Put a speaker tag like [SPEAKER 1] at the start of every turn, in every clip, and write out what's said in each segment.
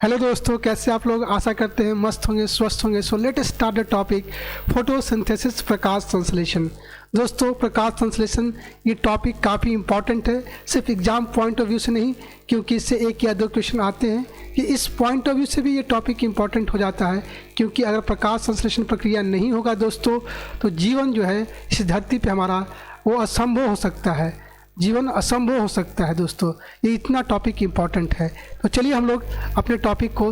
[SPEAKER 1] Hello दोस्तों, कैसे आप लोग? आशा करते हैं मस्त होंगे, स्वस्थ होंगे। So let us start the topic photosynthesis, प्रकाश संश्लेषण। दोस्तों, प्रकाश संश्लेषण ये टॉपिक काफ़ी इंपॉर्टेंट है, सिर्फ एग्जाम पॉइंट ऑफ व्यू से नहीं, क्योंकि इससे एक या दो क्वेश्चन आते हैं कि इस पॉइंट ऑफ व्यू से भी ये टॉपिक इंपॉर्टेंट हो जाता है। क्योंकि अगर प्रकाश संश्लेषण प्रक्रिया नहीं होगा दोस्तों, तो जीवन जो है इस धरती पर हमारा वो असंभव हो सकता है, जीवन असंभव हो सकता है। दोस्तों, ये इतना टॉपिक इम्पॉर्टेंट है। तो चलिए हम लोग अपने टॉपिक को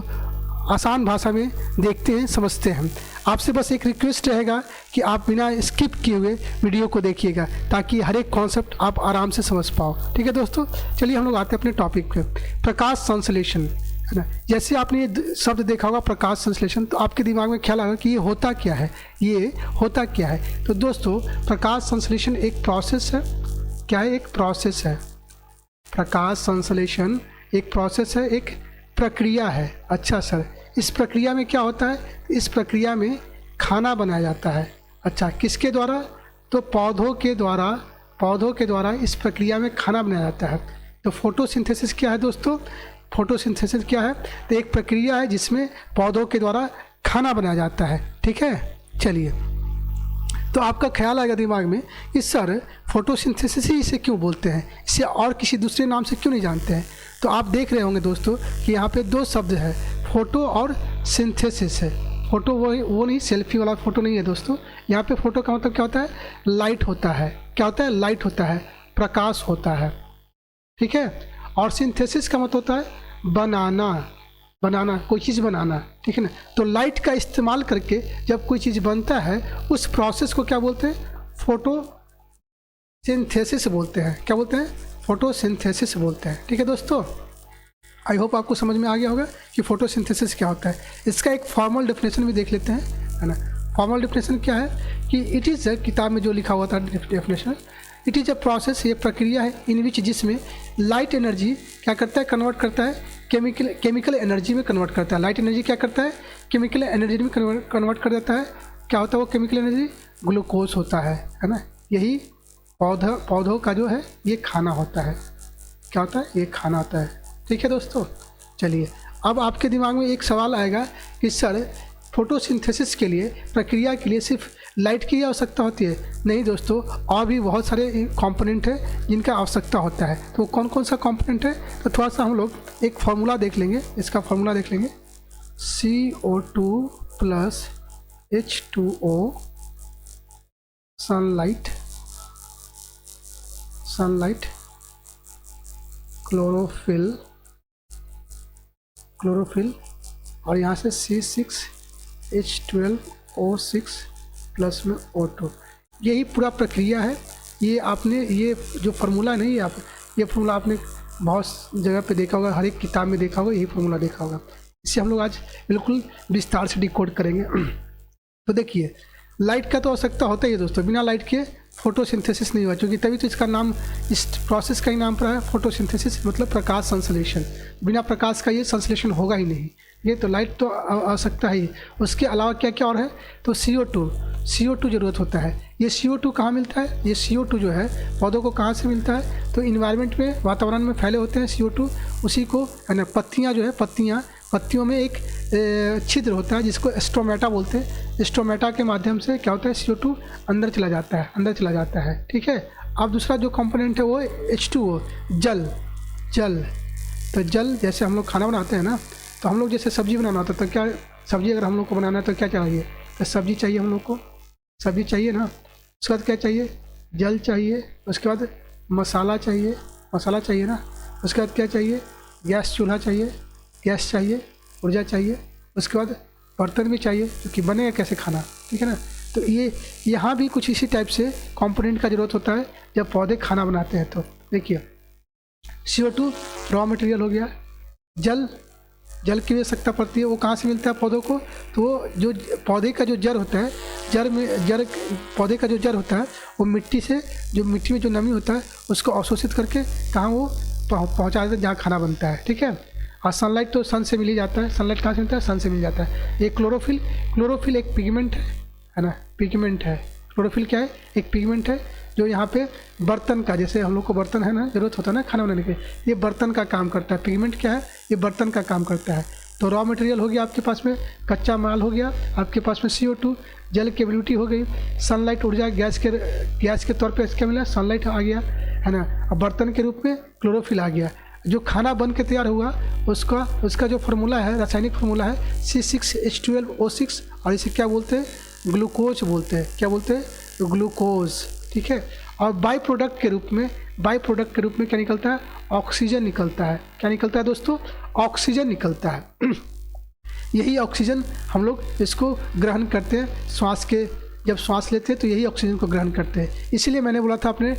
[SPEAKER 1] आसान भाषा में देखते हैं, समझते हैं। आपसे बस एक रिक्वेस्ट रहेगा कि आप बिना स्किप किए हुए वीडियो को देखिएगा, ताकि हर एक कॉन्सेप्ट आप आराम से समझ पाओ। ठीक है दोस्तों, चलिए हम लोग आते हैं अपने टॉपिक पे। प्रकाश संश्लेषण, है ना। जैसे आपने ये शब्द देखा होगा प्रकाश संश्लेषण, तो आपके दिमाग में ख्याल आएगा कि ये होता क्या है, ये होता क्या है। तो दोस्तों, प्रकाश संश्लेषण एक प्रोसेस है। क्या है? एक प्रोसेस है। प्रकाश संश्लेषण एक प्रोसेस है, एक प्रक्रिया है। अच्छा सर, इस प्रक्रिया में क्या होता है? इस प्रक्रिया में खाना बनाया जाता है। अच्छा, किसके द्वारा? तो पौधों के द्वारा। पौधों के द्वारा इस प्रक्रिया में खाना बनाया जाता है। तो फोटोसिंथेसिस क्या है दोस्तों? फोटोसिंथेसिस क्या है? तो एक प्रक्रिया है जिसमें पौधों के द्वारा खाना बनाया जाता है। ठीक है, चलिए। तो आपका ख्याल आएगा दिमाग में कि सर फोटोसिंथेसिस ही इसे क्यों बोलते हैं, इसे और किसी दूसरे नाम से क्यों नहीं जानते हैं? तो आप देख रहे होंगे दोस्तों कि यहाँ पे दो शब्द है, फोटो और सिंथेसिस है। फोटो वो नहीं, सेल्फी वाला फोटो नहीं है दोस्तों। यहाँ पे फोटो का मतलब क्या होता है? लाइट होता है। क्या होता है? लाइट होता है, प्रकाश होता है। ठीक है। और सिंथेसिस का मतलब होता है बनाना, बनाना, कोई चीज़ बनाना। ठीक है ना। तो लाइट का इस्तेमाल करके जब कोई चीज़ बनता है, उस प्रोसेस को क्या बोलते हैं? फोटोसिंथेसिस बोलते हैं। क्या बोलते हैं? फोटोसिंथेसिस बोलते हैं। ठीक है दोस्तों, आई होप आपको समझ में आ गया होगा कि फोटोसिंथेसिस क्या होता है। इसका एक फॉर्मल डेफिनेशन भी देख लेते हैं, है ना। फॉर्मल डेफिनेशन क्या है कि इट इज़, किताब में जो लिखा हुआ था definition, it is a process, ये प्रक्रिया है, इन विच, जिसमें लाइट एनर्जी क्या करता है? कन्वर्ट करता है केमिकल एनर्जी में कन्वर्ट करता है। लाइट एनर्जी क्या करता है? केमिकल एनर्जी में कन्वर्ट कर देता है। क्या होता है वो केमिकल एनर्जी? ग्लूकोज होता है ना। यही पौधों का जो है ये खाना होता है। क्या होता है? ये खाना होता है। ठीक है दोस्तों, चलिए। अब आपके दिमाग में एक सवाल आएगा कि सर फोटोसिंथेसिस के लिए, प्रक्रिया के लिए सिर्फ लाइट की आवश्यकता होती है? नहीं दोस्तों, और भी बहुत सारे कंपोनेंट है जिनका आवश्यकता होता है। तो कौन कौन सा कंपोनेंट है? तो थोड़ा सा हम लोग एक फार्मूला देख लेंगे। इसका फार्मूला देख लेंगे। CO2 plus H2O, sunlight, chlorophyll, और यहाँ से C6H12O6 प्लस में O2। यही पूरा प्रक्रिया है। ये आपने, ये जो फार्मूला नहीं है, आप ये फार्मूला आपने बहुत जगह पे देखा होगा, हर एक किताब में देखा होगा, यही फार्मूला देखा होगा। इसे हम लोग आज बिल्कुल विस्तार से डिकोड करेंगे। तो देखिए, लाइट का तो आवश्यकता होता ही है दोस्तों। बिना लाइट के फोटोसिंथेसिस नहीं हुआ, क्योंकि तभी तो इसका नाम, इस प्रोसेस का ही नाम पड़ा है फोटोसिंथेसिस, मतलब प्रकाश संश्लेषण। बिना प्रकाश का ये संश्लेषण होगा ही नहीं। ये तो लाइट तो आवश्यकता ही। उसके अलावा क्या क्या और है? तो CO2 ज़रूरत होता है। ये CO2 कहाँ मिलता है? ये CO2 जो है पौधों को कहाँ से मिलता है? तो इन्वायरमेंट में, वातावरण में फैले होते हैं CO2। उसी को, है ना, पत्तियाँ जो है, पत्तियों में एक छिद्र होता है जिसको स्टोमेटा बोलते हैं। स्टोमेटा के माध्यम से क्या होता है? CO2 अंदर चला जाता है। ठीक है। अब दूसरा जो कंपोनेंट है वो H2O, जल। तो जल, जैसे हम लोग खाना बनाते हैं ना, तो हम लोग जैसे सब्जी बनाना होता है, तो क्या सब्जी अगर हम लोग को बनाना है तो क्या चाहिए? तो सब्जी चाहिए, हम लोग को सब्जी चाहिए ना। उसके बाद क्या चाहिए? जल चाहिए। उसके बाद मसाला चाहिए ना। उसके बाद क्या चाहिए? गैस चाहिए, ऊर्जा चाहिए। उसके बाद बर्तन भी चाहिए, क्योंकि बनेगा कैसे खाना। ठीक है ना। तो ये यहाँ भी कुछ इसी टाइप से कंपोनेंट का ज़रूरत होता है जब पौधे खाना बनाते हैं। तो देखिए, CO2 रॉ मटेरियल हो गया। जल की आवश्यकता पड़ती है। वो कहाँ से मिलता है पौधों को? तो वो जो पौधे का जो जड़ होता है, पौधे का जो जड़ होता है, वो मिट्टी में जो नमी होता है उसको अवशोषित करके कहाँ वो पहुँचा देता है, जहाँ खाना बनता है। ठीक है। और सनलाइट तो सन से मिल ही जाता है। सनलाइट कहाँ से मिलता है? सन से मिल जाता है। ये क्लोरोफिल एक पिगमेंट है ना, पिगमेंट है। क्लोरोफिल क्या है? एक पिगमेंट है जो यहाँ पे बर्तन का, जैसे हम लोग को बर्तन है ना, ज़रूरत होता है ना खाना बनाने के, ये बर्तन का काम करता है। पिगमेंट क्या है? ये बर्तन का काम करता है। तो रॉ मटेरियल हो गया आपके पास में, कच्चा माल हो गया आपके पास में CO2, जल की एबिलिटी हो गई, सनलाइट ऊर्जा गैस के तौर पे क्या मिला, सनलाइट आ गया है ना। अब बर्तन के रूप में क्लोरोफिल आ गया। जो खाना बन के तैयार हुआ उसका जो फार्मूला है, रासायनिक फार्मूला है C6H12O6, और इसे क्या बोलते हैं, ग्लूकोज बोलते हैं। क्या बोलते हैं, ग्लूकोज, ठीक है। और बाई प्रोडक्ट के रूप में क्या निकलता है, ऑक्सीजन निकलता है। क्या निकलता है दोस्तों, ऑक्सीजन निकलता है। यही ऑक्सीजन हम लोग इसको ग्रहण करते हैं, जब श्वास लेते हैं तो यही ऑक्सीजन को ग्रहण करते हैं। इसीलिए मैंने बोला था अपने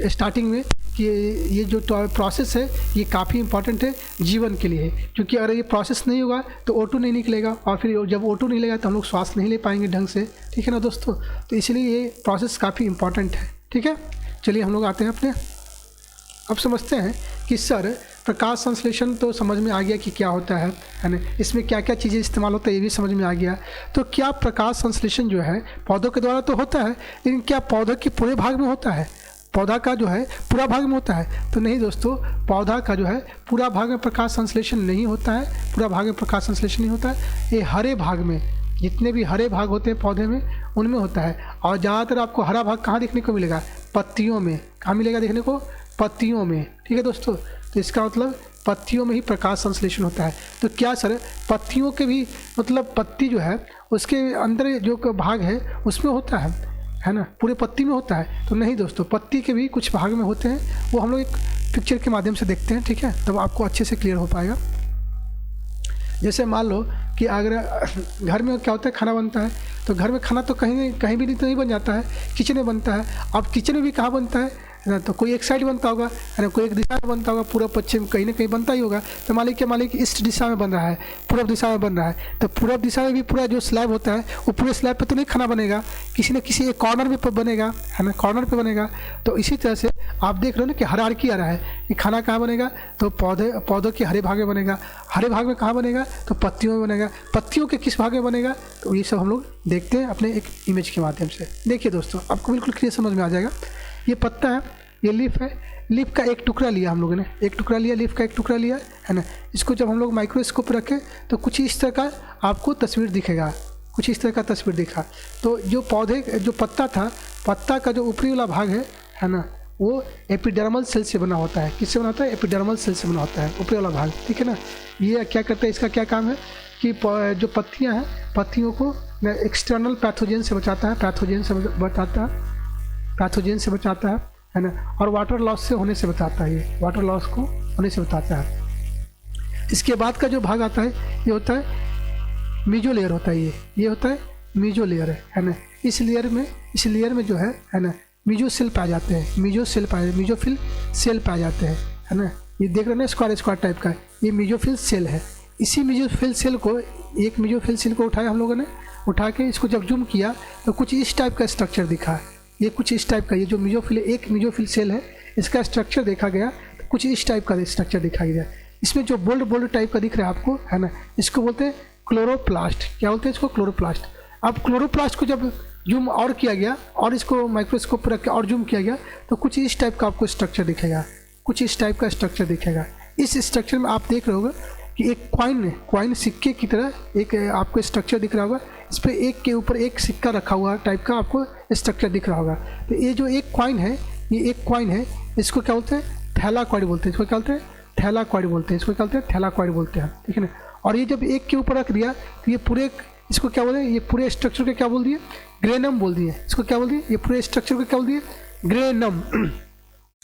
[SPEAKER 1] स्टार्टिंग में कि ये जो प्रोसेस है ये काफ़ी इंपॉर्टेंट है जीवन के लिए, क्योंकि अगर ये प्रोसेस नहीं होगा तो O2 नहीं निकलेगा, और फिर जब O2 नहीं लेगा तो हम लोग श्वास नहीं ले पाएंगे ढंग से, ठीक है ना दोस्तों। तो इसलिए ये प्रोसेस काफ़ी इंपॉर्टेंट है, ठीक है। चलिए हम लोग आते हैं अपने, अब समझते हैं कि सर प्रकाश संश्लेषण तो समझ में आ गया कि क्या होता है ना, इसमें क्या क्या चीज़ें इस्तेमाल होता है ये भी समझ में आ गया। तो क्या प्रकाश संश्लेषण जो है पौधों के द्वारा तो होता है, लेकिन क्या पौधों के पूरे भाग में होता है, पौधा का जो है पूरा भाग में होता है? तो नहीं दोस्तों, पौधा का जो है पूरा भाग में प्रकाश संश्लेषण नहीं होता है, पूरा भाग में प्रकाश संश्लेषण नहीं होता है। ये हरे भाग में, जितने भी हरे भाग होते हैं पौधे में उनमें होता है। और ज़्यादातर आपको हरा भाग कहाँ देखने को मिलेगा, पत्तियों में। कहाँ मिलेगा देखने को, पत्तियों में, ठीक है दोस्तों। तो इसका मतलब पत्तियों में ही प्रकाश संश्लेषण होता है। तो क्या सर पत्तियों के भी, मतलब पत्ती जो है उसके अंदर जो भाग है उसमें होता है ना, पूरे पत्ती में होता है? तो नहीं दोस्तों, पत्ती के भी कुछ भाग में होते हैं, वो हम लोग एक पिक्चर के माध्यम से देखते हैं, ठीक है, तब आपको अच्छे से क्लियर हो पाएगा। जैसे मान लो कि अगर घर में क्या होता है, खाना बनता है, तो घर में खाना तो कहीं भी नहीं बन जाता है, किचन में बनता है। अब किचन में भी कहाँ बनता है ना, तो कोई एक साइड बनता होगा है ना, कोई एक दिशा में बनता होगा, पूर्व पश्चिम कहीं ना कहीं बनता ही होगा। तो मालिक ईस्ट दिशा में बन रहा है, पूर्व दिशा में बन रहा है, तो पूर्व दिशा में भी पूरा जो स्लैब होता है वो पूरे स्लैब पे तो नहीं खाना बनेगा, किसी न किसी एक कॉर्नर में बनेगा, है ना, कॉर्नर पे बनेगा। तो इसी तरह से आप देख रहे हो ना कि हायरार्की आ रहा है कि खाना कहाँ बनेगा, तो पौधों के हरे भाग में बनेगा, हरे भाग में कहाँ बनेगा, तो पत्तियों में बनेगा, पत्तियों के किस भाग में बनेगा, तो ये सब हम लोग देखते हैं अपने एक इमेज के माध्यम से। देखिए दोस्तों, आपको बिल्कुल क्लियर समझ में आ जाएगा। ये पत्ता है, ये लीफ है, लीफ का एक टुकड़ा लिया हम लोगों ने, एक टुकड़ा लिया, लीफ का एक टुकड़ा लिया है ना। इसको जब हम लोग माइक्रोस्कोप रखें तो कुछ इस तरह का आपको तस्वीर दिखेगा, कुछ इस तरह का तस्वीर दिखा। तो जो जो पत्ता था, पत्ता का जो ऊपरी वाला भाग है ना, वो एपिडर्मल सेल से बना होता है। किससे बना होता है, एपिडर्मल सेल से बना होता है ऊपरी वाला भाग, ठीक है ना। ये क्या करता है, इसका क्या काम है कि जो पत्तियाँ हैं, पत्तियों को एक्सटर्नल पैथोजन से बचाता है, पैथोजन से बचाता है ना, और वाटर लॉस से होने से बचाता है, ये वाटर लॉस को होने से बचाता है। इसके बाद का जो भाग आता है ये होता है मीजो लेयर होता है, ये होता है मीजो लेयर है ना। इस लेयर में जो है ना, मीजो सेल पाए जाते हैं, मीजोफिल सेल पाए जाते हैं, है ना। ये देख रहे हैं ना, स्क्वायर टाइप का, ये मीजोफिल सेल है। इसी मीजोफिल सेल को उठाया हम लोगों ने, उठा के इसको जब जूम किया तो कुछ इस टाइप का स्ट्रक्चर दिखा। ये कुछ इस टाइप का, ये जो मीजोफिल सेल है, इसका स्ट्रक्चर देखा गया तो कुछ इस टाइप का स्ट्रक्चर दिखाई गया। इसमें जो बोल्ड टाइप का दिख रहा है आपको, है ना, इसको बोलते हैं क्लोरोप्लास्ट। क्या बोलते हैं इसको, क्लोरोप्लास्ट। अब क्लोरोप्लास्ट को जब जूम और किया गया और इसको माइक्रोस्कोप पर रख के और जूम किया गया तो कुछ इस टाइप का आपको स्ट्रक्चर दिखेगा, कुछ इस टाइप का स्ट्रक्चर दिखेगा। इस स्ट्रक्चर में आप देख रहे होगा कि एक कॉइन सिक्के की तरह एक आपको स्ट्रक्चर दिख रहा होगा। इस पर एक के ऊपर एक सिक्का रखा हुआ टाइप का आपको स्ट्रक्चर दिख रहा होगा। तो ये जो एक कॉइन है, इसको क्या बोलते हैं, थैलाकॉइड बोलते हैं। इसको क्या बोलते हैं, थैलाकॉइड बोलते हैं, ठीक है ना। और ये जब एक के ऊपर रख दिया तो ये पूरे, इसको क्या बोलते हैं, ये पूरे स्ट्रक्चर को क्या बोल दिए, ग्रेनम बोल दिए। इसको क्या बोल दिए, ये पूरे स्ट्रक्चर को क्या बोल दिए, ग्रेनम।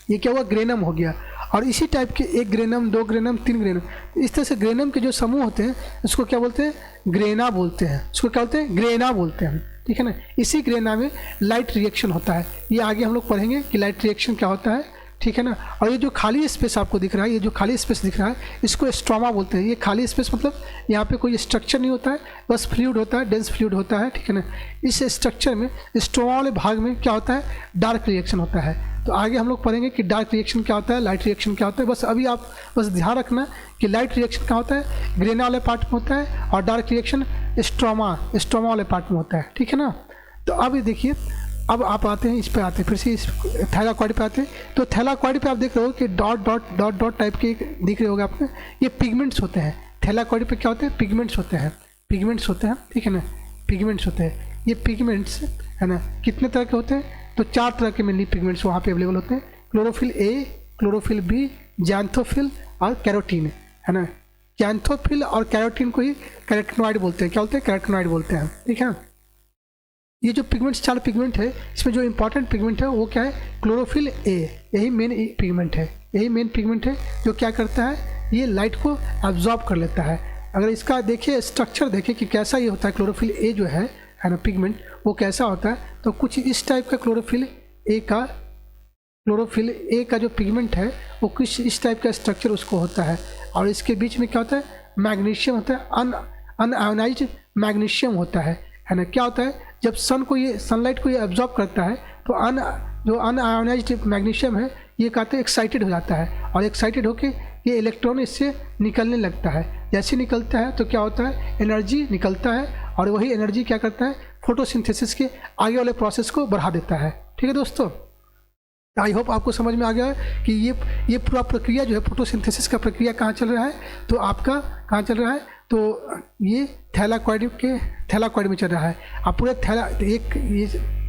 [SPEAKER 1] ये क्या हुआ, ग्रेनम हो गया। और इसी टाइप के 1 ग्रेनम, 2 ग्रेनम, 3 ग्रेनम, इस तरह से ग्रेनम के जो समूह होते हैं उसको क्या बोलते हैं, ग्रेना बोलते हैं। इसको क्या बोलते हैं, ग्रेना बोलते हैं, ठीक है ना। इसी ग्रेना में लाइट रिएक्शन होता है, ये आगे हम लोग पढ़ेंगे कि लाइट रिएक्शन क्या होता है, ठीक है ना। और ये जो खाली स्पेस आपको दिख रहा है, ये जो खाली स्पेस दिख रहा है, इसको स्ट्रोमा बोलते हैं। ये खाली स्पेस मतलब यहाँ पे कोई स्ट्रक्चर नहीं होता है, बस फ्लूइड होता है, डेंस फ्लूइड होता है, ठीक है ना। इस स्ट्रक्चर में, स्ट्रोमा वाले भाग में क्या होता है, डार्क रिएक्शन होता है। तो आगे हम लोग पढ़ेंगे कि डार्क रिएक्शन क्या होता है, लाइट रिएक्शन क्या होता है। बस अभी आप बस ध्यान रखना कि लाइट रिएक्शन क्या होता है, ग्रेना वाले पार्ट में होता है, और डार्क रिएक्शन स्ट्रोमा वाले पार्ट में होता है, ठीक है ना। तो अब ये देखिए, अब आप आते हैं इस पे, आते हैं फिर से इस थैलाकॉइड पे आते हैं। तो थैलाकॉइड पे आप देख रहे हो कि डॉट टाइप के दिख रहे होगा आपको, ये पिगमेंट्स होते हैं। थैलाकॉइड पे क्या होते हैं, पिगमेंट्स होते हैं, पिगमेंट्स होते हैं, ठीक है ना, पिगमेंट्स होते हैं। ये पिगमेंट्स है ना कितने तरह के होते हैं, तो 4 तरह के मेनली पिगमेंट्स वहाँ पे अवेलेबल होते हैं, chlorophyll A, chlorophyll B, xanthophyll और कैरोटीन, है ना। जैंथोफिल और कैरोटीन को ही कैरोटीनॉइड बोलते हैं। क्या बोलते हैं, कैरोटीनॉइड बोलते हैं, ठीक है। ये जो पिगमेंट्स 4 पिगमेंट है, इसमें जो इंपॉर्टेंट पिगमेंट है वो क्या है, क्लोरोफिल ए, यही मेन पिगमेंट है, यही मेन पिगमेंट है जो क्या करता है, ये लाइट को एब्जॉर्ब कर लेता है। अगर इसका देखिए स्ट्रक्चर देखिए कि कैसा ये होता है, क्लोरोफिल ए जो है ना पिगमेंट, वो कैसा होता है, तो कुछ इस टाइप का क्लोरोफिल ए का जो पिगमेंट है वो कुछ इस टाइप का स्ट्रक्चर उसको होता है। और इसके बीच में क्या होता है, मैग्नीशियम होता है, अनआयोनाइज्ड मैग्नीशियम होता है ना। क्या होता है, जब सनलाइट को ये एब्जॉर्ब करता है तो जो अनआयोनाइज्ड मैग्नीशियम है ये कहते हैं एक्साइटेड हो जाता है, और एक्साइटेड होके ये इलेक्ट्रॉन इससे निकलने लगता है। जैसे निकलता है तो क्या होता है, एनर्जी निकलता है, और वही एनर्जी क्या करता है, फोटोसिंथेसिस के आगे वाले प्रोसेस को बढ़ा देता है। ठीक है दोस्तों, आई होप आपको समझ में आ गया है कि ये पूरा प्रक्रिया जो है फोटोसिंथेसिस का प्रक्रिया कहाँ चल रहा है, तो आपका कहाँ चल रहा है, तो ये थैलाकॉइड में चल रहा है। आप पूरे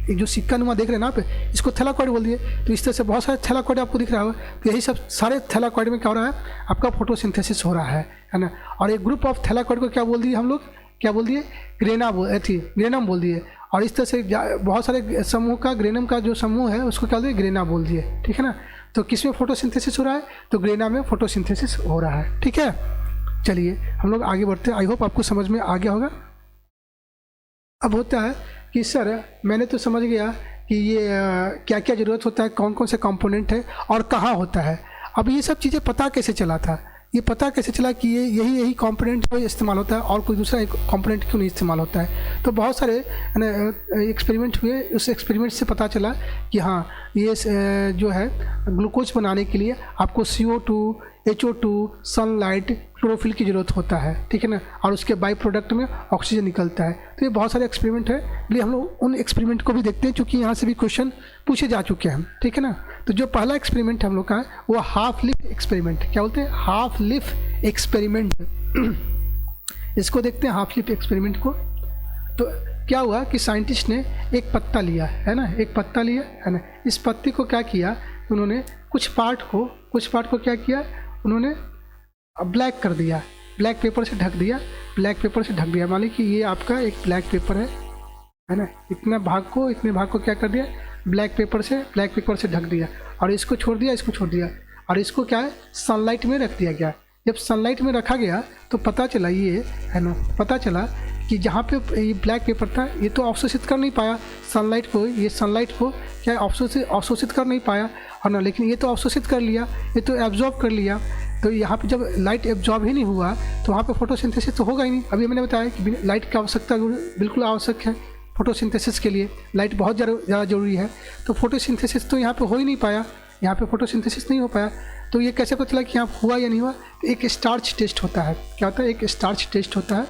[SPEAKER 1] ये जो सिक्का नुमा देख रहे हैं ना आप, इसको थैलाकॉइड बोल दिए। तो इस तरह से बहुत सारे थैलाकॉइड आपको दिख रहा है, तो यही सब सारे थैलाकॉइड में क्या हो रहा है, आपका फोटोसिंथेसिस हो रहा है ना। और एक ग्रुप ऑफ थैलाकॉइड को क्या बोल दिए हम लोग, क्या बोल दिए, ग्रेनम बोल दिए। और इस तरह से बहुत सारे समूह का, ग्रेनम का जो समूह है उसको क्या बोल दिए, ग्रेना बोल दिए, ठीक है ना। तो किस में फोटोसिंथेसिस हो रहा है, तो ग्रेना में फोटोसिंथेसिस हो रहा है, ठीक है। चलिए हम लोग आगे बढ़ते हैं, आई होप आपको समझ में आ गया होगा। अब होता है कि सर मैंने तो समझ गया कि ये क्या क्या ज़रूरत होता है, कौन कौन से कंपोनेंट है और कहाँ होता है। अब ये सब चीज़ें पता कैसे चला था, ये पता कैसे चला कि ये यही कंपोनेंट जो इस्तेमाल होता है और कोई दूसरा कंपोनेंट क्यों नहीं इस्तेमाल होता है। तो बहुत सारे एक्सपेरिमेंट हुए, उस एक्सपेरिमेंट से पता चला कि हाँ ये जो है ग्लूकोज बनाने के लिए आपको CO2, HO2, सनलाइट, क्लोरोफिल की ज़रूरत होता है, ठीक है ना। और उसके बाई प्रोडक्ट में ऑक्सीजन निकलता है। तो ये बहुत सारे एक्सपेरिमेंट है, इसलिए हम लोग उन एक्सपेरिमेंट को भी देखते हैं, क्योंकि यहाँ से भी क्वेश्चन पूछे जा चुके हैं, ठीक है ना। तो जो पहला एक्सपेरिमेंट हम लोग का है वो हाफ लिफ एक्सपेरिमेंट। क्या बोलते हैं, हाफ लिफ एक्सपेरिमेंट। इसको देखते हैं हाफ लिफ एक्सपेरिमेंट को। तो क्या हुआ कि साइंटिस्ट ने एक पत्ता लिया है ना, एक पत्ता लिया है ना। इस पत्ते को क्या किया उन्होंने, कुछ पार्ट को क्या किया उन्होंने, ब्लैक कर दिया, ब्लैक पेपर से ढक दिया, मान लीजिए कि ये आपका एक ब्लैक पेपर है ना। इतने भाग को क्या कर दिया, ब्लैक पेपर से ढक दिया, और इसको छोड़ दिया, और इसको क्या है, सनलाइट में रख दिया गया। जब सनलाइट में रखा गया तो पता चला कि जहाँ पे ये ब्लैक पेपर था ये तो अवशोषित कर नहीं पाया सनलाइट को क्या अवशोषित कर नहीं पाया, और ना, लेकिन ये तो अवशोषित कर लिया, ये तो एब्जॉर्ब कर लिया। तो यहाँ पे जब लाइट एब्जॉर्ब ही नहीं हुआ तो वहाँ पे फोटोसिंथेसिस तो होगा ही नहीं। अभी मैंने बताया कि लाइट की आवश्यकता बिल्कुल आवश्यक है फोटोसिंथेसिस के लिए, लाइट बहुत ज़्यादा जरूरी है। तो फोटोसिंथेसिस तो यहाँ पे हो ही नहीं पाया, यहाँ पे फोटोसिंथेसिस नहीं हो पाया। तो ये कैसे पता चला कि यहाँ हुआ या नहीं हुआ, तो एक स्टार्च टेस्ट होता है। क्या होता है, एक स्टार्च टेस्ट होता है।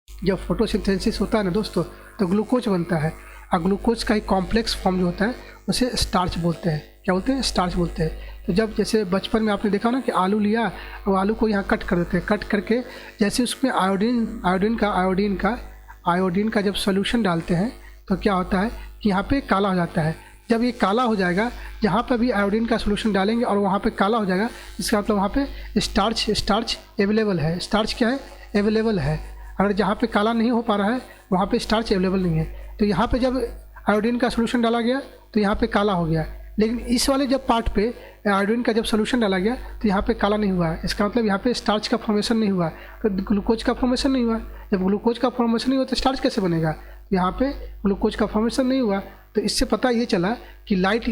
[SPEAKER 1] जब फोटोसिंथेसिस होता है ना दोस्तों, तो ग्लूकोज बनता है, और ग्लूकोज का एक कॉम्प्लेक्स फॉर्म जो होता है उसे स्टार्च बोलते हैं। क्या बोलते हैं, स्टार्च बोलते हैं। तो जब जैसे बचपन में आपने देखा ना कि आलू लिया, वो आलू को यहाँ कट कर देते हैं, कट करके जैसे उसमें आयोडीन का जब सोल्यूशन डालते हैं तो क्या होता है कि यहाँ पे काला हो जाता है। जब ये काला हो जाएगा, जहाँ पे भी आयोडीन का सोल्यूशन डालेंगे और वहाँ पे काला हो जाएगा, इसका मतलब वहाँ पे स्टार्च अवेलेबल है। स्टार्च क्या है, अवेलेबल है। अगर जहाँ पे काला नहीं हो पा रहा है वहाँ पे स्टार्च अवेलेबल नहीं है। तो यहाँ पे जब आयोडीन का सोल्यूशन डाला गया तो यहाँ पे काला हो गया, लेकिन इस वाले जब पार्ट पे आयोडीन का जब सोल्यूशन डाला गया तो यहाँ पे काला नहीं हुआ है। इसका मतलब यहाँ पे स्टार्च का फॉर्मेशन नहीं हुआ, तो ग्लूकोज का फॉर्मेशन नहीं हुआ। जब ग्लूकोज का फॉर्मेशन नहीं हुआ तो स्टार्च कैसे बनेगा, यहाँ पे ग्लूकोज का फॉर्मेशन नहीं हुआ। तो इससे पता ये चला कि light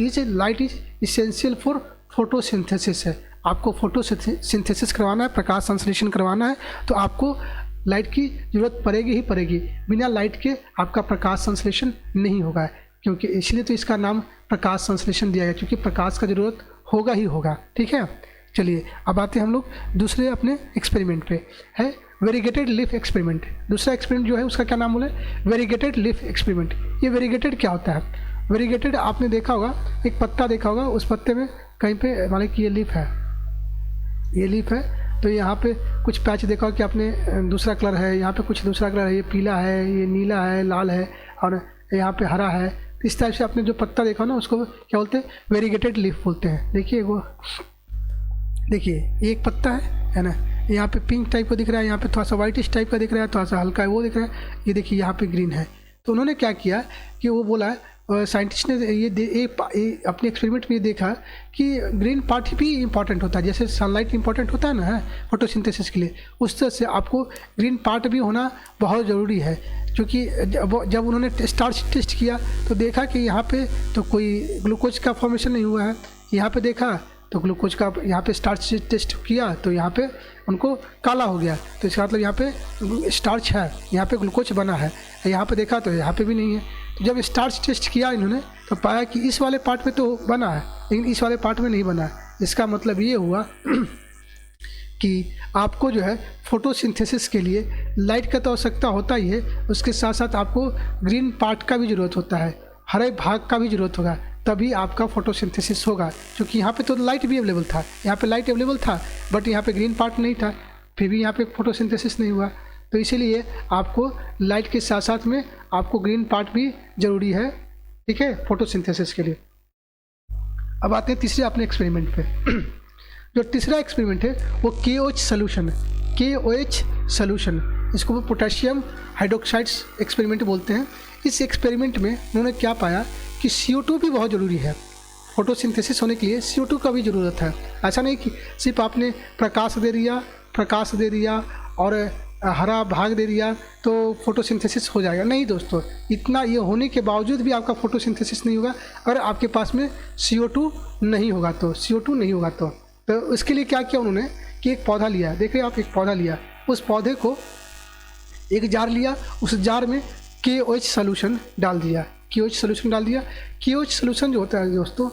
[SPEAKER 1] is essential for photosynthesis है। आपको फोटोसिंथेसिस करवाना है, प्रकाश संश्लेषण करवाना है, तो आपको लाइट की जरूरत पड़ेगी ही पड़ेगी। बिना लाइट के आपका प्रकाश संश्लेषण नहीं होगा, क्योंकि इसलिए तो इसका नाम प्रकाश संश्लेषण दिया गया, क्योंकि प्रकाश का जरूरत होगा ही होगा, ठीक है। चलिए अब आते हैं हम लोग दूसरे अपने एक्सपेरिमेंट पे, है वेरीगेटेड लीफ एक्सपेरिमेंट। दूसरा एक्सपेरिमेंट जो है उसका क्या नाम बोले, वेरीगेटेड लीफ एक्सपेरिमेंट। ये वेरीगेटेड क्या होता है, वेरीगेटेड आपने देखा होगा, एक पत्ता देखा होगा, उस पत्ते में कहीं पे मान ली कि ये लीफ है, तो यहाँ पे कुछ पैच देखा कि आपने दूसरा कलर है, यहाँ पे कुछ दूसरा कलर है, ये पीला है, ये नीला है, लाल है और यहाँ पे हरा है। इस टाइप से आपने जो पत्ता देखा ना उसको क्या बोलते हैं, वेरीगेटेड लीफ बोलते हैं। देखिए वो, देखिए एक पत्ता है ना, यहाँ पे पिंक टाइप का दिख रहा है, यहाँ पे थोड़ा सा वाइटिश टाइप का दिख रहा है, थोड़ा सा हल्का है वो दिख रहा है, ये देखिए यहाँ पे ग्रीन है। तो उन्होंने क्या किया कि वो बोला, साइंटिस्ट ने ये अपने एक्सपेरिमेंट में ये देखा कि ग्रीन पार्ट भी इंपॉर्टेंट होता है, जैसे सनलाइट इंपॉर्टेंट होता है ना फोटोसिंथेसिस के लिए, उस तरह से आपको ग्रीन पार्ट भी होना बहुत ज़रूरी है। क्योंकि जब उन्होंने स्टार्च टेस्ट किया तो देखा कि यहाँ पे तो कोई ग्लूकोज का फॉर्मेशन नहीं हुआ है, यहाँ पे देखा तो ग्लूकोज का, यहाँ पे स्टार्च टेस्ट किया तो यहाँ पे उनको काला हो गया, तो इसका मतलब यहाँ पे स्टार्च है, यहाँ पे ग्लूकोज बना है। यहाँ पे देखा तो यहाँ पे भी नहीं है। तो जब स्टार्च टेस्ट किया इन्होंने तो पाया कि इस वाले पार्ट में तो बना है लेकिन इस वाले पार्ट में नहीं बना है। इसका मतलब ये हुआ कि आपको जो है फोटोसिंथेसिस के लिए लाइट का तो आवश्यकता होता ही है, उसके साथ साथ आपको ग्रीन पार्ट का भी ज़रूरत होता है, हरे भाग का भी ज़रूरत होगा, तभी आपका फोटोसिंथेसिस होगा। क्योंकि यहाँ पे तो लाइट भी अवेलेबल था, यहाँ पे लाइट अवेलेबल था बट यहाँ पे ग्रीन पार्ट नहीं था, फिर भी यहाँ पे फोटोसिंथेसिस नहीं हुआ। तो इसीलिए आपको लाइट के साथ साथ में आपको ग्रीन पार्ट भी ज़रूरी है, ठीक है, फोटोसिंथेसिस के लिए। अब आते हैं तीसरे अपने एक्सपेरिमेंट पे। जो तीसरा एक्सपेरिमेंट है वो KOH सोल्यूशन, KOH सोल्यूशन, इसको वो पोटेशियम हाइड्रोक्साइड्स एक्सपेरिमेंट बोलते हैं। इस एक्सपेरिमेंट में उन्होंने क्या पाया कि CO2 भी बहुत ज़रूरी है, फोटोसिंथेसिस होने के लिए CO2 का भी ज़रूरत है। ऐसा नहीं कि सिर्फ आपने प्रकाश दे दिया और हरा भाग दे दिया तो फोटोसिंथेसिस हो जाएगा, नहीं दोस्तों, इतना ये होने के बावजूद भी आपका फोटोसिंथेसिस नहीं होगा अगर आपके पास में CO2 नहीं होगा तो उसके लिए क्या किया उन्होंने कि एक पौधा लिया, देखिए आप, एक पौधा लिया, उस पौधे को एक जार लिया, उस जार में KOH सोल्यूशन डाल दिया, KOH सोल्यूशन जो होता है दोस्तों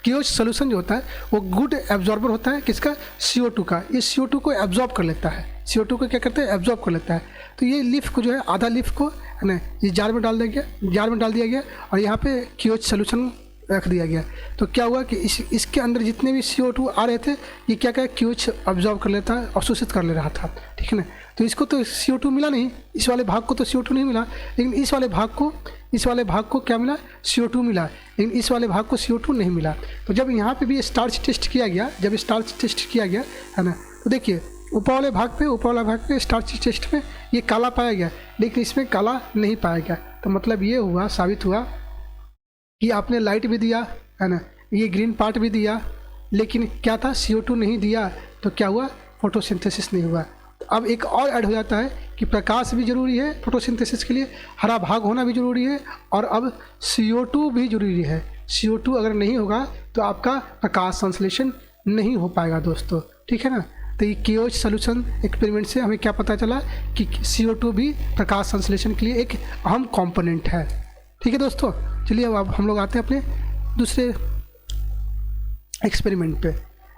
[SPEAKER 1] KOH सोल्यूशन जो होता है वो गुड एब्जॉर्बर होता है, किसका, CO2 का। ये CO2 को एब्जॉर्ब कर लेता है, CO2 को क्या करता है, एब्जॉर्ब कर लेता है। तो ये लीफ को जो है, आधा लीफ को है ना, ये जार में डाल दिया गया और यहाँ पे KOH सोल्यूशन रख दिया गया। तो क्या हुआ कि इसके अंदर जितने भी CO2 आ रहे थे ये क्या KOH ऑब्जॉर्व कर लेता है, अवशोषित कर ले रहा था, ठीक है ना। तो इसको तो CO2 मिला नहीं, इस वाले भाग को तो CO2 नहीं मिला, लेकिन इस वाले भाग को क्या मिला, CO2 मिला, लेकिन इस वाले भाग को CO2 नहीं मिला। तो जब यहाँ पे भी स्टार्च टेस्ट किया गया है ना, तो देखिए ऊपर वाले भाग पे स्टार्च टेस्ट में ये काला पाया गया, लेकिन इसमें काला नहीं पाया गया। तो मतलब ये हुआ, साबित हुआ कि आपने लाइट भी दिया है ना, ये ग्रीन पार्ट भी दिया, लेकिन क्या था, CO2 नहीं दिया, तो क्या हुआ, फोटोसिंथेसिस नहीं हुआ। अब एक और ऐड हो जाता है कि प्रकाश भी जरूरी है फोटोसिंथेसिस के लिए, हरा भाग होना भी जरूरी है, और अब CO2 भी जरूरी है। CO2 अगर नहीं होगा तो आपका प्रकाश संश्लेषण नहीं हो पाएगा दोस्तों, ठीक है ना। तो ये KOH सोल्यूशन एक्सपेरिमेंट से हमें क्या पता चला कि CO2 भी प्रकाश संश्लेषण के लिए एक अहम कंपोनेंट है, ठीक है दोस्तों। चलिए अब हम लोग आते हैं अपने दूसरे एक्सपेरिमेंट पे।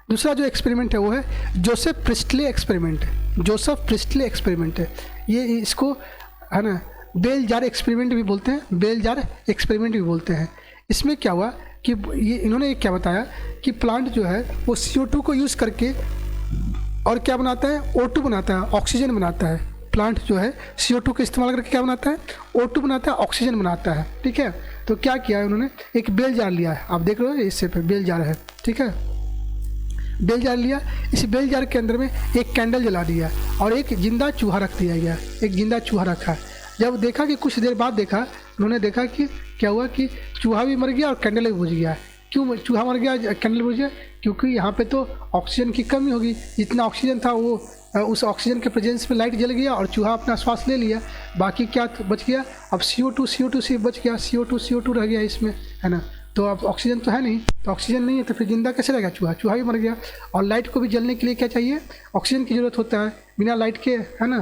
[SPEAKER 1] दूसरा जो एक्सपेरिमेंट है वो है जोसेफ प्रिस्टले एक्सपेरिमेंट है। ये इसको है ना बेल जार एक्सपेरिमेंट भी बोलते हैं। इसमें क्या हुआ कि ये इन्होंने क्या बताया कि प्लांट जो है वो CO2 को यूज़ करके और क्या बनाता है, O2 बनाता है, ऑक्सीजन बनाता है। प्लांट जो है CO2 का इस्तेमाल करके क्या बनाता है, O2 बनाता है, ऑक्सीजन बनाता है, ठीक है। तो क्या किया है उन्होंने, एक बेल जार लिया है, आप देख रहे हो इससे पे बेल जार है, ठीक है। बेल जार लिया, इस बेल जार के अंदर में एक कैंडल जला दिया और एक जिंदा चूहा रख दिया गया, एक जिंदा चूहा रखा। जब देखा कि कुछ देर बाद उन्होंने देखा कि क्या हुआ कि चूहा भी मर गया और कैंडल भी बुझ गया। क्यों चूहा मर गया, कैंडल बुझ गया? क्योंकि यहाँ पे तो ऑक्सीजन की कमी होगी, जितना ऑक्सीजन था वो उस ऑक्सीजन के प्रेजेंस में लाइट जल गया और चूहा अपना श्वास ले लिया, बाकी क्या बच गया, अब CO2 सिर्फ बच गया, CO2 रह गया इसमें, है ना। तो अब ऑक्सीजन तो है नहीं, तो ऑक्सीजन नहीं है तो फिर जिंदा कैसे रहेगा चूहा भी मर गया। और लाइट को भी जलने के लिए क्या चाहिए, ऑक्सीजन की ज़रूरत होता है, बिना लाइट के है ना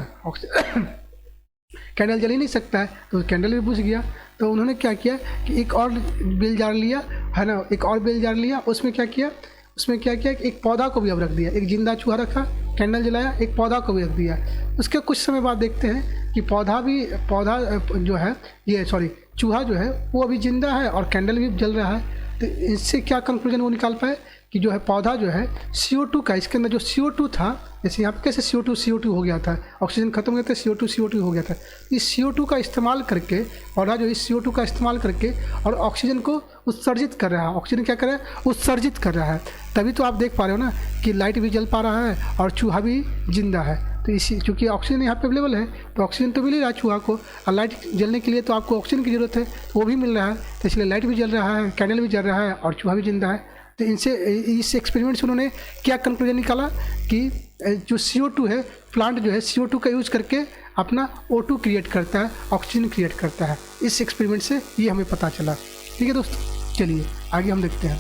[SPEAKER 1] कैंडल जल ही नहीं सकता है, तो कैंडल भी बुझ गया। तो उन्होंने क्या किया कि एक और बेल जार लिया, है ना, एक और बेल जार लिया, उसमें क्या किया कि एक पौधा को भी अब रख दिया, एक जिंदा चूहा रखा, कैंडल जलाया, एक पौधा को भी रख दिया। उसके कुछ समय बाद देखते हैं कि पौधा जो है चूहा जो है वो अभी जिंदा है और कैंडल भी जल रहा है। तो इससे क्या कंक्लूजन वो निकाल पाए कि जो है पौधा जो है CO2 का, इसके अंदर जो CO2 था, जैसे यहाँ पे कैसे CO2 हो गया था, ऑक्सीजन खत्म हो गया था, CO2 हो गया था, इस CO2 का इस्तेमाल करके पौधा जो इस CO2 का इस्तेमाल करके और ऑक्सीजन को उत्सर्जित कर रहा है। ऑक्सीजन क्या कर रहा है? उत्सर्जित कर रहा है। तभी तो आप देख पा रहे हो ना कि लाइट भी जल पा रहा है और चूहा भी जिंदा है। तो इसी चूँकि ऑक्सीजन यहाँ पे अवेलेबल है तो ऑक्सीजन तो मिल ही रहा है चूहा को, और लाइट जलने के लिए तो आपको ऑक्सीजन की ज़रूरत है, वो भी मिल रहा है, तो इसलिए लाइट भी जल रहा है, कैंडल भी जल रहा है और चूहा भी जिंदा है। तो इनसे इस एक्सपेरिमेंट से उन्होंने क्या कंक्लूजन निकाला कि जो CO2 है, प्लांट जो है CO2 का यूज़ करके अपना O2 क्रिएट करता है, ऑक्सीजन क्रिएट करता है। इस एक्सपेरिमेंट से ये हमें पता चला। ठीक है दोस्तों, चलिए आगे हम देखते हैं।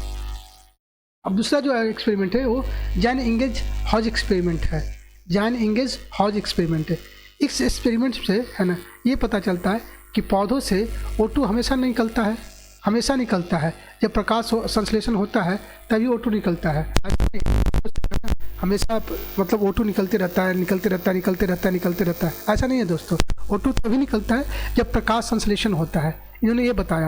[SPEAKER 1] अब दूसरा जो एक्सपेरिमेंट है वो जैन इंगेज हॉज एक्सपेरिमेंट है। जैन इंगेज हॉज एक्सपेरिमेंट है। इस एक्सपेरिमेंट से है ना ये पता चलता है कि पौधों से O2 हमेशा निकलता है, हमेशा निकलता है। जब प्रकाश संश्लेषण होता है तभी O2 निकलता है, हमेशा मतलब O2 निकलते रहता है, निकलते रहता है, निकलते रहता है, निकलते रहता है, ऐसा नहीं है दोस्तों। O2 तभी निकलता है जब प्रकाश संश्लेषण होता है। इन्होंने ये बताया,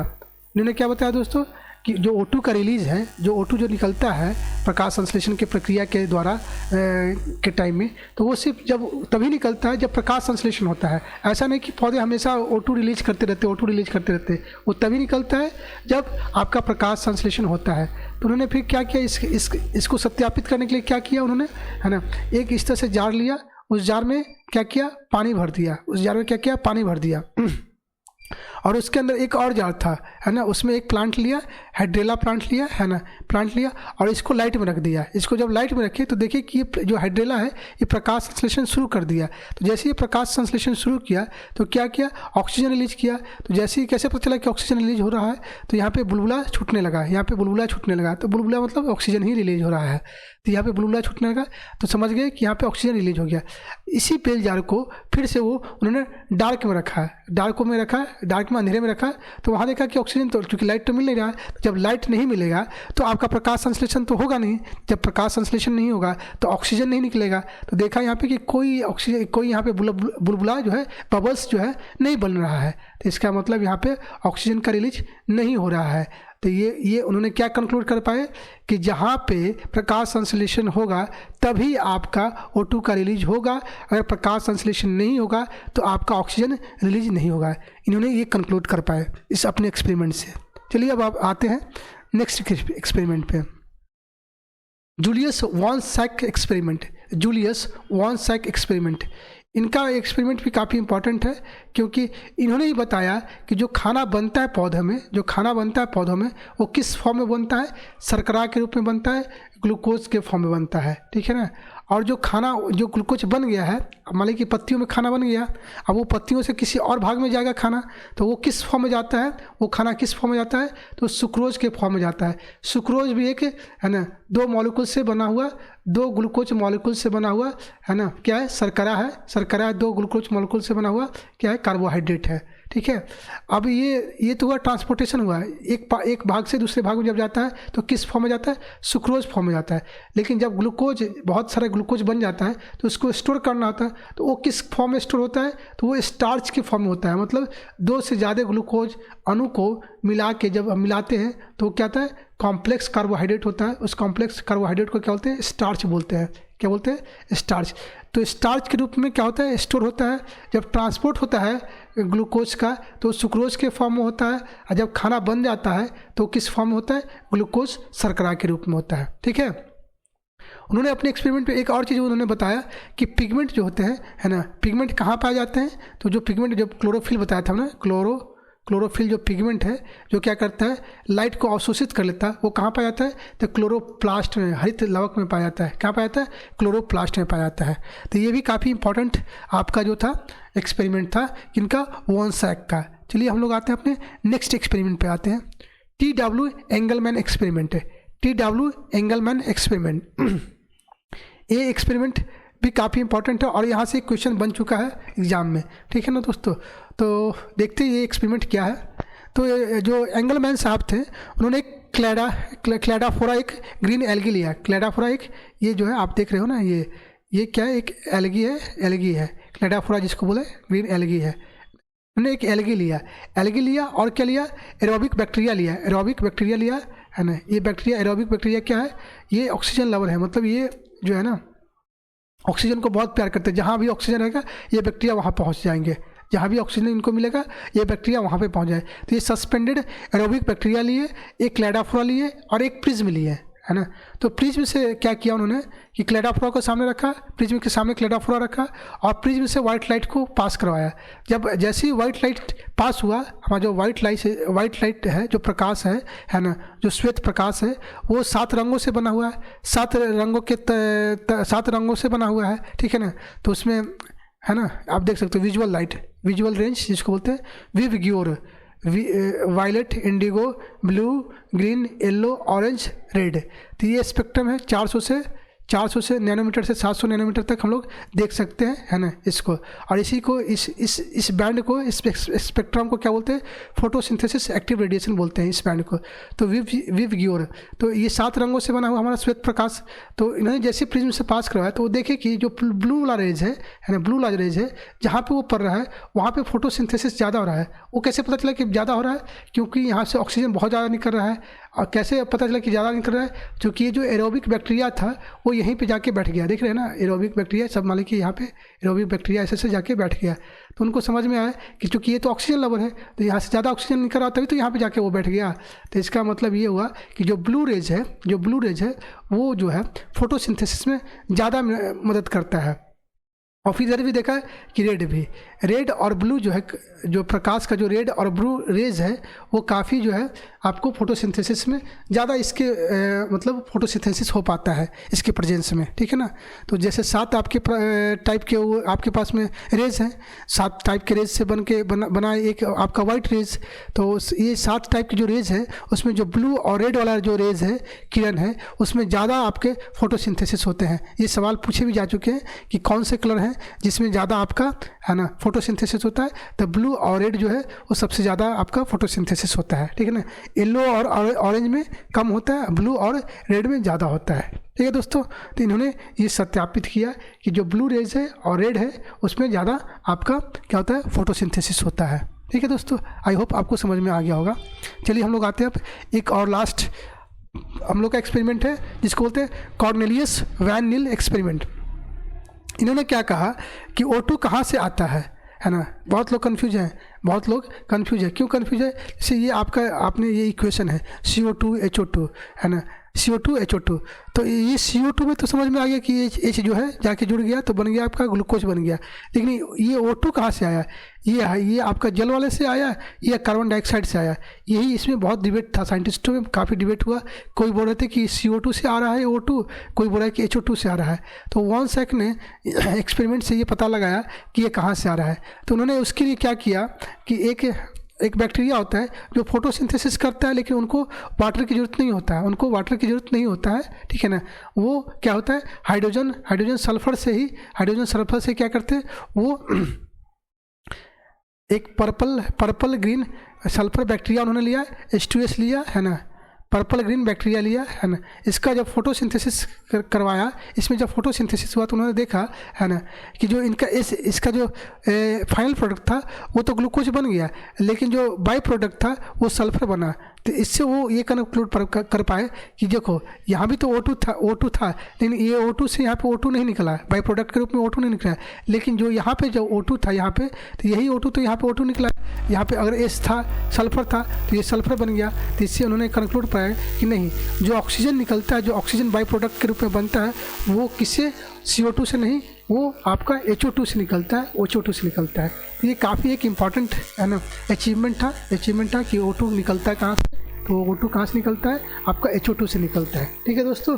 [SPEAKER 1] इन्होंने क्या बताया दोस्तों कि जो O2 का रिलीज़ है, जो O2 जो निकलता है प्रकाश संश्लेषण की प्रक्रिया के द्वारा के टाइम में, तो वो सिर्फ जब तभी निकलता है जब प्रकाश संश्लेषण होता है। ऐसा नहीं कि पौधे हमेशा O2 रिलीज करते रहते, O2 रिलीज करते रहते, वो तभी निकलता है जब आपका प्रकाश संश्लेषण होता है। तो उन्होंने फिर क्या किया, इसको सत्यापित करने के लिए क्या किया उन्होंने, है ना, एक इस तरह से जार लिया, उस जार में क्या किया, पानी भर दिया, उस जार में क्या किया, पानी भर दिया, और उसके अंदर एक और जार था, है ना, उसमें एक प्लांट लिया, हाइड्रेला प्लांट लिया, है ना, प्लांट लिया और इसको लाइट में रख दिया। इसको जब लाइट में रखे तो देखिए कि ये जो हाइड्रेला है ये प्रकाश संश्लेषण शुरू कर दिया। तो जैसे ये प्रकाश संश्लेषण शुरू किया तो क्या किया, ऑक्सीजन रिलीज किया। तो जैसे ही कैसे पता चला कि ऑक्सीजन रिलीज हो रहा है, तो यहाँ पे बुलबुला छूटने लगा, यहाँ पे बुलबुला छूटने लगा। तो बुलबुला मतलब ऑक्सीजन ही रिलीज हो रहा है, तो यहाँ पे बुलबुला छूटने लगा, तो समझ गए कि यहाँ पे ऑक्सीजन रिलीज हो गया। इसी बेल जार को फिर से वो उन्होंने डार्क में रखा, डार्क में रखा, डार्क में अंधेरे में रखा। तो वहाँ देखा कि ऑक्सीजन तो, चूँकि लाइट तो मिल नहीं रहा है, तो जब लाइट नहीं मिलेगा तो आपका प्रकाश संश्लेषण तो होगा नहीं। जब प्रकाश संश्लेषण नहीं होगा तो ऑक्सीजन नहीं निकलेगा। तो देखा यहाँ पे कि कोई ऑक्सीजन, कोई यहाँ पे बुलबुला जो है, बबल्स जो है नहीं बन रहा है। तो इसका मतलब यहाँ पे ऑक्सीजन का रिलीज नहीं हो रहा है। तो ये उन्होंने क्या कंक्लूड कर पाए कि जहाँ पे प्रकाश संश्लेषण होगा तभी आपका O2 का रिलीज होगा, अगर प्रकाश संश्लेषण नहीं होगा तो आपका ऑक्सीजन रिलीज नहीं होगा। इन्होंने ये कंक्लूड कर पाए इस अपने एक्सपेरिमेंट से। चलिए अब आप आते हैं नेक्स्ट एक्सपेरिमेंट पे, Julius von Sachs experiment. Julius von Sachs experiment, इनका एक्सपेरिमेंट भी काफ़ी इंपॉर्टेंट है, क्योंकि इन्होंने ही बताया कि जो खाना बनता है पौधे में, जो खाना बनता है पौधों में, वो किस फॉर्म में बनता है, शर्करा के रूप में बनता है, ग्लूकोज के फॉर्म में बनता है। ठीक है ना। और जो खाना, जो ग्लूकोज बन गया है, मान लीजिए कि पत्तियों में खाना बन गया, अब वो पत्तियों से किसी और भाग में जाएगा खाना, तो वो किस फॉर्म में जाता है, वो खाना किस फॉर्म में जाता है, तो सुक्रोज के फॉर्म में जाता है। सुक्रोज भी एक, है ना, 2 मॉलिक्यूल से बना हुआ, 2 ग्लूकोज मॉलिक्यूल से बना हुआ, है ना, क्या है, शर्करा है। शर्करा 2 ग्लूकोज मॉलिक्यूल से बना हुआ क्या है, कार्बोहाइड्रेट है। ठीक है। अब ये तो हुआ ट्रांसपोर्टेशन हुआ, एक भाग से दूसरे भाग में जब जाता है तो किस फॉर्म में जाता है, सुक्रोज फॉर्म में जाता है। लेकिन जब ग्लूकोज, बहुत सारा ग्लूकोज बन जाता है तो उसको स्टोर करना होता है, तो वो किस फॉर्म में स्टोर होता है, तो वो स्टार्च के फॉर्म में होता है। मतलब 2 से ज़्यादा ग्लूकोज अणु को मिला के जब हम मिलाते हैं तो क्या होता है, कॉम्प्लेक्स कार्बोहाइड्रेट होता है। उस कॉम्प्लेक्स कार्बोहाइड्रेट को क्या बोलते हैं, स्टार्च बोलते हैं। क्या बोलते हैं, स्टार्च। तो स्टार्च के रूप में क्या होता है, स्टोर होता है। जब ट्रांसपोर्ट होता है ग्लूकोज का तो सुक्रोज के फॉर्म में होता है, और जब खाना बन जाता है तो किस फॉर्म में होता है, ग्लूकोज शर्करा के रूप में होता है। ठीक है। उन्होंने अपने एक्सपेरिमेंट पे एक और चीज़ उन्होंने बताया कि पिगमेंट जो होते हैं, है ना, पिगमेंट कहाँ पाए जाते हैं। तो जो पिगमेंट, जब क्लोरोफिल बताया था ना, क्लोरोफिल जो पिगमेंट है, जो क्या करता है, लाइट को अवशोषित कर लेता है, वो कहाँ पाया जाता है, तो क्लोरोप्लास्ट में, हरित लवक में पाया जाता है। कहाँ पाया जाता है, क्लोरोप्लास्ट में पाया जाता है। तो ये भी काफ़ी इंपॉर्टेंट आपका जो था एक्सपेरिमेंट था इनका, वॉन सैक का। चलिए हम लोग आते हैं अपने नेक्स्ट एक्सपेरिमेंट पे आते हैं। TW एंगलमैन एक्सपेरिमेंट है। TW एंगलमैन एक्सपेरिमेंट, ये एक्सपेरिमेंट भी काफ़ी इंपॉर्टेंट है और यहाँ से क्वेश्चन बन चुका है एग्जाम में। ठीक है ना दोस्तों। तो देखते हैं ये एक्सपेरिमेंट क्या है। तो जो एंगलमैन साहब थे, उन्होंने एक क्लैडाफोरा, एक ग्रीन एल्गी लिया। क्लैडाफोरा एक, ये जो है आप देख रहे हो ना, ये क्या है, एक एल्गी है क्लैडाफोरा जिसको बोले ग्रीन एल्गी है। उन्होंने एक एल्गी लिया और क्या लिया, एरोबिक बैक्टीरिया लिया। है ना। ये बैक्टीरिया एरोबिक बैक्टीरिया क्या है, ये ऑक्सीजन लवर है, मतलब ये जो है ना ऑक्सीजन को बहुत प्यार करते हैं। जहाँ भी ऑक्सीजन रहेगा ये बैक्टीरिया वहाँ पहुँच जाएंगे, जहाँ भी ऑक्सीजन इनको मिलेगा ये बैक्टीरिया वहाँ पे पहुँच जाए। तो ये सस्पेंडेड एरोबिक बैक्टीरिया लिए, एक क्लैडोफोरा लिए और एक प्रिज्म लिए, है ना। तो प्रिज्म से क्या किया उन्होंने कि क्लैडोफोरा को सामने रखा, प्रिज्म के सामने क्लैडोफोरा रखा और प्रिज्म से वाइट लाइट को पास करवाया। जब जैसे ही वाइट लाइट पास हुआ, हमारा जो वाइट लाइट है, जो प्रकाश है ना, जो श्वेत प्रकाश है, वो 7 रंगों से बना हुआ है, 7 रंगों के 7 रंगों से बना हुआ है, ठीक है ना। तो उसमें है ना आप देख सकते हो विजुअल लाइट, विजुअल रेंज जिसको बोलते हैं, विवग्योर, violet, indigo, blue, green, yellow, orange, red. तो ये स्पेक्ट्रम है 400 से नैनोमीटर से 700 नैनोमीटर तक हम लोग देख सकते हैं, है ना इसको। और इसी को इस बैंड को, इस स्पेक्ट्रम को क्या बोलते हैं, फोटोसिंथेसिस एक्टिव रेडिएशन बोलते हैं इस बैंड को। तो विवग्योर, तो ये 7 रंगों से बना हुआ हमारा श्वेत प्रकाश। तो इन्होंने जैसे प्रिज्म से पास करवाया तो वो देखे कि जो ब्लू वाला रेज है ना, ब्लू वाला रेज है, जहाँ पे वो पड़ रहा है वहाँ पे फोटोसिंथेसिस ज़्यादा हो रहा है। वो कैसे पता चला कि ज़्यादा हो रहा है, क्योंकि यहाँ से ऑक्सीजन बहुत ज़्यादा निकल रहा है। और कैसे पता चला कि ज़्यादा निकल रहा है, क्योंकि ये जो एरोबिक बैक्टीरिया था वो यहीं पे जाके बैठ गया, देख रहे हैं ना, एरोबिक बैक्टीरिया सब मालिक कि यहाँ पे एरोबिक बैक्टीरिया ऐसे जाके बैठ गया। तो उनको समझ में आया कि चूँकि ये तो ऑक्सीजन लवर है, तो यहाँ से ज़्यादा ऑक्सीजन निकल रहा तभी तो यहाँ पे जाके वो बैठ गया। तो इसका मतलब ये हुआ कि जो ब्लू रेज है वो जो है फोटोसिंथेसिस में ज़्यादा मदद करता है। और फिर इधर भी देखा है कि रेड और ब्लू जो है, जो प्रकाश का जो रेड और ब्लू रेज है वो काफ़ी जो है आपको फोटोसिंथेसिस में ज़्यादा इसके मतलब फोटोसिंथेसिस हो पाता है इसके प्रेजेंस में, ठीक है ना। तो जैसे 7 आपके टाइप के वो आपके पास में रेज हैं, 7 टाइप के रेज से बना एक आपका वाइट रेज। तो ये 7 टाइप के जो रेज है उसमें जो ब्लू और रेड वाला जो रेज है, किरण है, उसमें ज़्यादा आपके फोटोसिंथेसिस होते हैं। ये सवाल पूछे भी जा चुके हैं कि कौन से कलर हैं जिसमें ज़्यादा आपका है ना फोटोसिंथेसिस होता है। तो ब्लू और रेड जो है वो सबसे ज़्यादा आपका फोटोसिंथेसिस होता है, ठीक है ना। येलो और ऑरेंज में कम होता है, ब्लू और रेड में ज़्यादा होता है, ठीक है दोस्तों। तो इन्होंने ये सत्यापित किया कि जो ब्लू रेज है और रेड है उसमें ज़्यादा आपका क्या होता है, फोटोसिंथेसिस होता है, ठीक है दोस्तों। आई होप आपको समझ में आ गया होगा। चलिए हम लोग आते हैं अब एक और लास्ट हम लोग का एक्सपेरिमेंट है जिसको बोलते हैं कॉर्नेलियस वैन नील एक्सपेरिमेंट। इन्होंने क्या कहा कि O2 कहाँ से आता है ना। बहुत लोग कंफ्यूज हैं, क्यों कंफ्यूज है, जैसे ये आपने ये इक्वेशन है CO2 HO2, है ना, CO2 HO2। तो ये CO2 में तो समझ में आ गया कि ये H जो है जाके जुड़ गया तो बन गया आपका ग्लूकोज बन गया। लेकिन ये O2 कहाँ से आया, ये आपका जल वाले से आया या कार्बन डाइऑक्साइड से आया। यही इसमें बहुत डिबेट था, साइंटिस्टों में काफ़ी डिबेट हुआ। कोई बोल रहे थे कि CO2 से आ रहा है O2, कोई बोल रहा है कि HO2 से आ रहा है। तो वॉन-सैक ने एक्सपेरिमेंट से ये पता लगाया कि ये कहाँ से आ रहा है। तो उन्होंने उसके लिए क्या किया कि एक बैक्टीरिया होता है जो फोटोसिंथेसिस करता है, लेकिन उनको वाटर की ज़रूरत नहीं होता है, ठीक है ना। वो क्या होता है, हाइड्रोजन सल्फर से क्या करते हैं वो एक पर्पल ग्रीन सल्फर बैक्टीरिया उन्होंने लिया, H2S लिया, है ना, पर्पल ग्रीन बैक्टीरिया लिया, है ना। इसका जब फोटोसिंथेसिस करवाया, इसमें जब फोटोसिंथेसिस हुआ तो उन्होंने देखा, है ना, कि जो इसका जो फाइनल प्रोडक्ट था वो तो ग्लूकोज बन गया, लेकिन जो बाई प्रोडक्ट था वो सल्फर बना। तो इससे वो ये कंक्लूड कर पाए कि देखो यहाँ भी तो O2 था, लेकिन ये O2 से यहाँ पे O2 नहीं निकला, बाई प्रोडक्ट के रूप में O2 नहीं निकला। लेकिन जो यहाँ पे जो O2 था यहाँ पे, तो यही O2 तो यहाँ पे O2 निकला। यहाँ पे अगर H था, सल्फर था, तो ये सल्फर बन गया। तो इससे उन्होंने कंक्लूड पाया कि नहीं, जो ऑक्सीजन निकलता है, जो ऑक्सीजन बाई प्रोडक्ट के रूप में बनता है, वो किससे, CO2 से नहीं, वो आपका HO2 से निकलता है, O2 से निकलता है। तो ये काफ़ी एक इम्पॉर्टेंट है ना अचीवमेंट था कि O2 निकलता है कहाँ से, तो O2 कहाँ से निकलता है, आपका HO2 से निकलता है, ठीक है दोस्तों।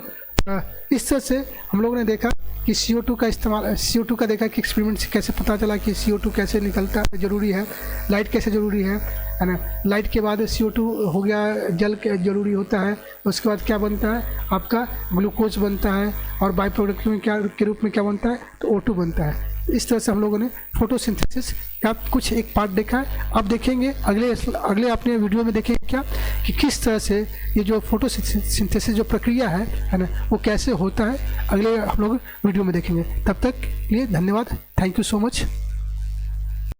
[SPEAKER 1] इस तरह से हम लोगों ने देखा कि CO2 का देखा कि एक्सपेरिमेंट से कैसे पता चला कि CO2 कैसे निकलता है, ज़रूरी है, लाइट कैसे ज़रूरी है ना। लाइट के बाद CO2 हो गया, जल ज़रूरी होता है। उसके बाद क्या बनता है, आपका ग्लूकोज बनता है, और बाई प्रोडक्ट में क्या के रूप में क्या बनता है, तो O2 बनता है। इस तरह से हम लोगों ने फोटोसिंथेसिस का कुछ एक पार्ट देखा है। अब देखेंगे अगले अपने वीडियो में देखेंगे क्या कि किस तरह से ये जो फोटोसिंथेसिस जो प्रक्रिया है ना, वो कैसे होता है, अगले हम लोग वीडियो में देखेंगे। तब तक के लिए धन्यवाद, थैंक यू सो मच।